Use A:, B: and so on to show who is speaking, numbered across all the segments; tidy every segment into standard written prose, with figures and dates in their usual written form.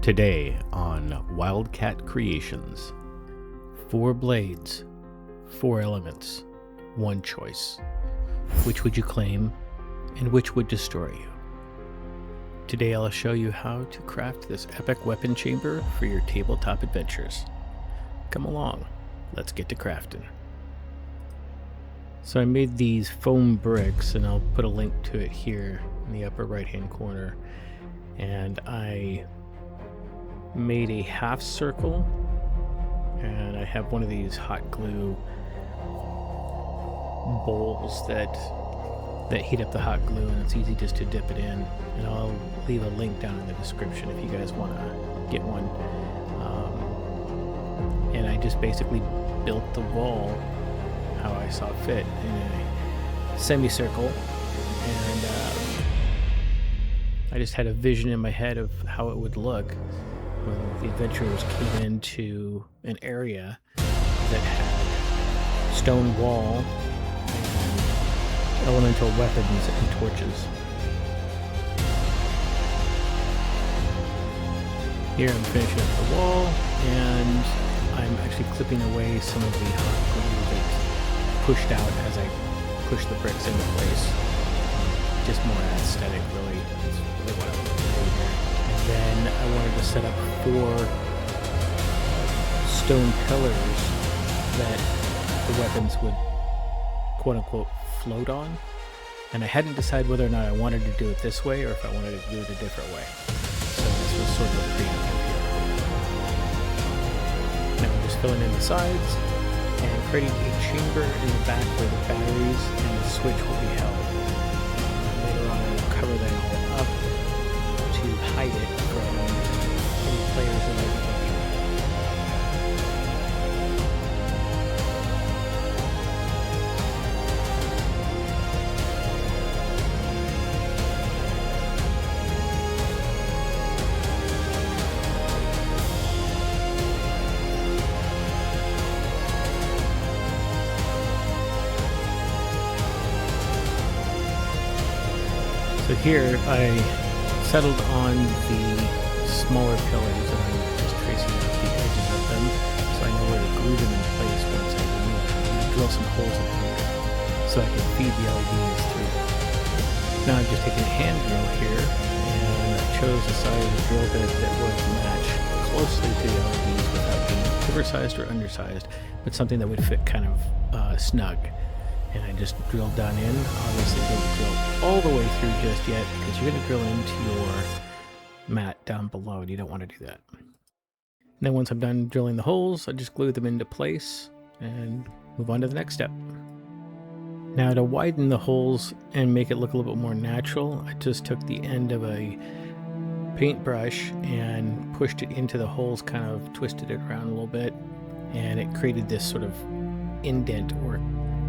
A: Today on Wyldcat Creations. 4 blades, 4 elements, 1 choice. Which would you claim, and which would destroy you? Today I'll show you how to craft this epic weapon chamber for your tabletop adventures. Come along, let's get to crafting. So I made these foam bricks, and I'll put a link to it here in the upper right hand corner. And I made a half circle, and I have one of these hot glue bowls that heat up the hot glue, and it's easy just to dip it in. And I'll leave a link down in the description if you guys want to get one. And I just basically built the wall how I saw fit in a semicircle, and I just had a vision in my head of how it would look when the adventurers came into an area that had stone wall and elemental weapons and torches. Here I'm finishing up the wall, and I'm actually clipping away some of the hot glue that pushed out as I pushed the bricks into place. Just more aesthetic, really. That's really what I wanted to do here. And then I wanted to set up 4 stone pillars that the weapons would quote-unquote float on. And I hadn't decided whether or not I wanted to do it this way or if I wanted to do it a different way. So this was sort of creative here. Now I'm just filling in the sides and creating a chamber in the back where the batteries and the switch will be held. Later on I will cover that all up to hide it from any players in the adventure. So here I settled on the smaller pillars, and I'm just tracing out the edges of them so I know where to glue them in place once I remove them. And drill some holes in them so I can feed the LEDs through. Now I'm just taking a hand drill here, and I chose a size of drill bit that would match closely to the LEDs without being oversized or undersized, but something that would fit kind of snug. And I just drilled down in. Obviously don't drill all the way through just yet, because you're going to drill into your mat down below, and you don't want to do that. And then once I'm done drilling the holes, I just glue them into place and move on to the next step. Now to widen the holes and make it look a little bit more natural, I just took the end of a paintbrush and pushed it into the holes, kind of twisted it around a little bit, and it created this sort of indent or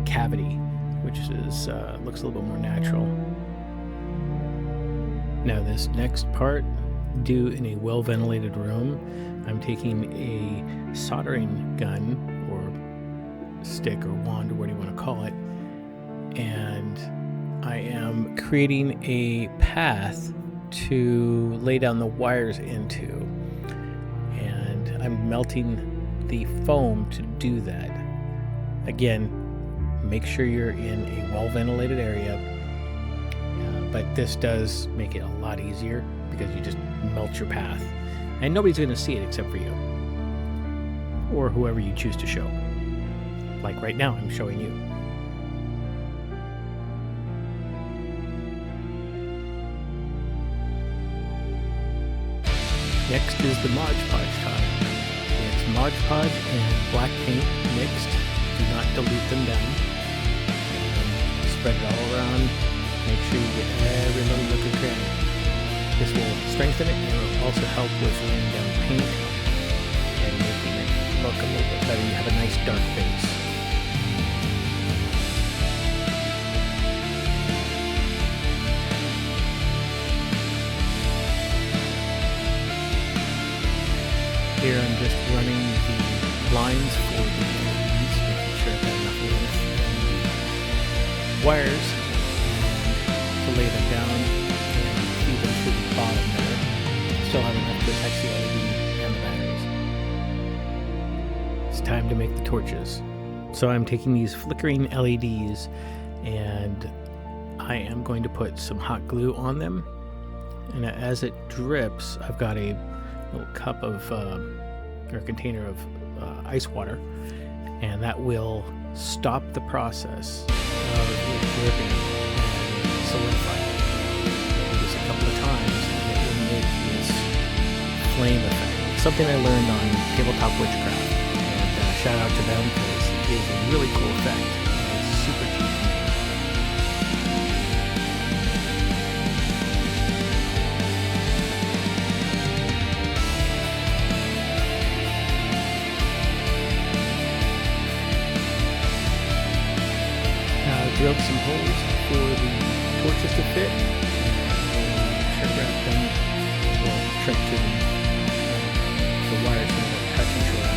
A: cavity, which is looks a little bit more natural. Now this next part, do in a well-ventilated room, I'm taking a soldering gun or stick or wand or what do you want to call it, and I am creating a path to lay down the wires into, and I'm melting the foam to do that. Again, make sure you're in a well-ventilated area, but this does make it a lot easier because you just melt your path, and nobody's going to see it except for you or whoever you choose to show. Like right now, I'm showing you. Next is the Mod Podge time. It's Mod Podge and black paint mixed. Do not dilute them down. Spread it all around. Make sure you get every little nook and cranny. This will strengthen it, and it will also help with laying down paint and making it look a little bit better. You have a nice dark base. Here I'm just running the lines for the LEDs, making sure I've got enough length and the wires to lay them down and feed them to the bottom there. still have enough to attach the LED and the batteries. It's time to make the torches. So I'm taking these flickering LEDs and I am going to put some hot glue on them. And as it drips, I've got a little cup of, or container of ice water, and that will stop the process of it dripping and solidifying. Do this a couple of times and it will make this flame effect. It's something I learned on Tabletop Witchcraft, and shout out to them because it is a really cool effect and it's super cheap to make. Drilled some holes for the torches to fit, shrink wrap them, well, shrink to the wires so they don't touch each other,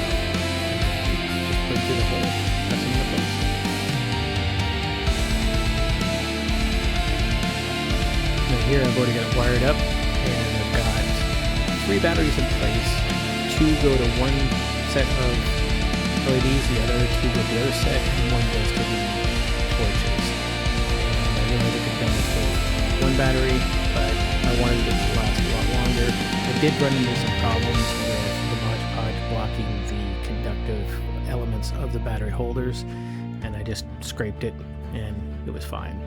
A: just put them through the hole, press them into place. Now here I've already got it wired up, and I've got 3 batteries in place. 2 go to one set of LEDs, the other 2 go to the other set, and 1 goes to the torches. And I realized I could have done this with 1 battery, but I wanted it to last a lot longer. I did run into some problems with the Mod Podge blocking the conductive elements of the battery holders, and I just scraped it and it was fine.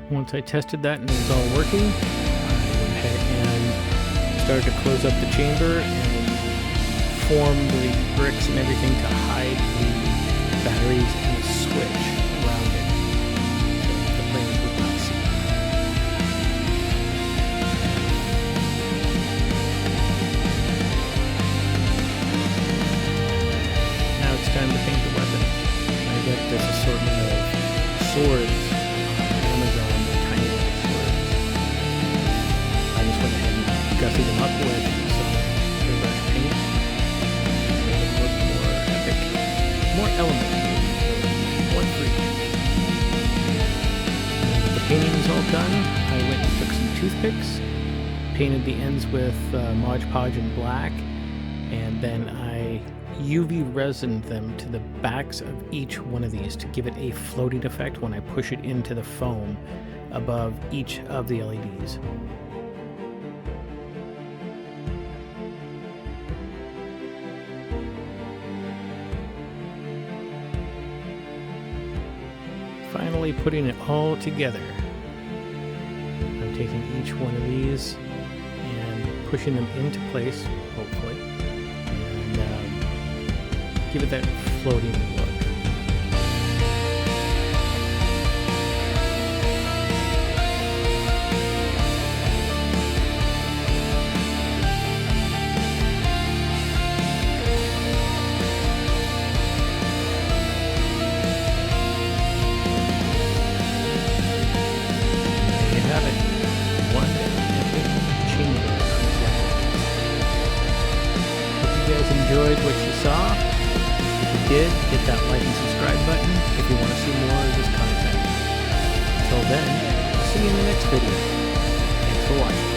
A: Once I tested that and it was all working, I went ahead and started to close up the chamber and form the bricks and everything to hide the batteries and the switch around it so that the players would not see. Now it's time to paint the weapons. I got this assortment of swords on Amazon. Gussing them up with some airbrush paint to make it look more epic, more elemental, one for each. The painting is all done. I went and took some toothpicks, painted the ends with Mod Podge in black, and then I UV resined them to the backs of each one of these to give it a floating effect when I push it into the foam above each of the LEDs. Finally putting it all together. I'm taking each one of these and pushing them into place, hopefully, and give it that floating look. Enjoyed what you saw. If you did, hit that like and subscribe button if you want to see more of this content. Until then, I'll see you in the next video. Thanks for watching.